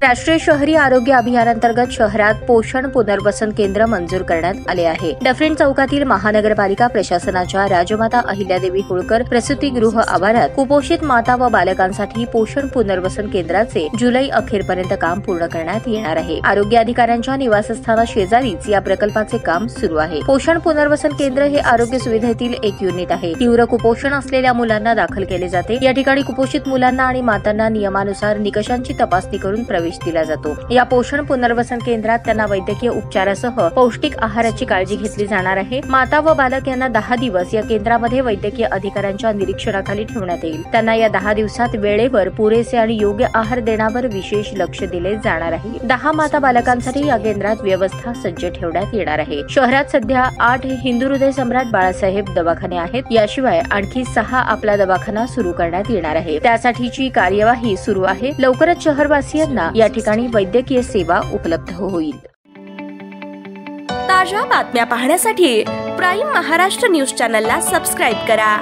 राष्ट्रीय शहरी आरोग्य अभियानांतर्गत शहरात पोषण पुनर्वसन केंद्र मंजूर करण्यात आले आहे। डफरीन चौकातील महानगरपालिका प्रशासनाच्या राजमाता अहिल्यादेवी होळकर प्रसूतीगृह आवारात कुपोषित माता व बालकांसाठी पोषण पुनर्वसन केंद्राचे जुलै अखेरपर्यंत काम पूर्ण करण्यात येणार आहे। आरोग्य अधिकाऱ्यांच्या निवासस्थाना शेजारीच या प्रकल्पाचे काम सुरू आहे। पोषण पुनर्वसन केंद्र हे आरोग्य सुविधेतील एक युनिट आहे। तीव्र कुपोषण असलेल्या मुलांना दाखल केले जाते। या ठिकाणी कुपोषित मुलांना आणि मातांना नियमानुसार निकषांची तपासणी करून प्रवेश दिला जातो। या पोषण पुनर्वसन केंद्रात त्यांना वैद्यकीय उपचारासह पौष्टिक आहाराची काळजी घेतली जाणार आहे। माता व बालक यांना 10 दिवस या केंद्रामध्ये वैद्यकीय अधिकाऱ्यांच्या निरीक्षणाखाली ठेवण्यात येईल। त्यांना या 10 दिवसात वेळेवर पुरेसे आणि योग्य आहार देण्यावर विशेष लक्ष दिले जाणार आहे। 10 माता बालकांसाठी या केंद्रात व्यवस्था सज्ज ठेवण्यात येणार आहे। शहरात सध्या 8 हिंदू हृदय सम्राट बाळासाहेब दवाखाने आहेत। याशिवाय आणखी 6 आपला दवाखाना सुरू करण्यात येणार आहे। त्यासाठीची कार्यवाही सुरू आहे। लवकरच शहरवासियांना या ठिकाणी वैद्यकीय सेवा उपलब्ध होईल। ताज्या बातम्या पाहण्यासाठी प्राईम महाराष्ट्र न्यूज चॅनलला सबस्क्राईब करा।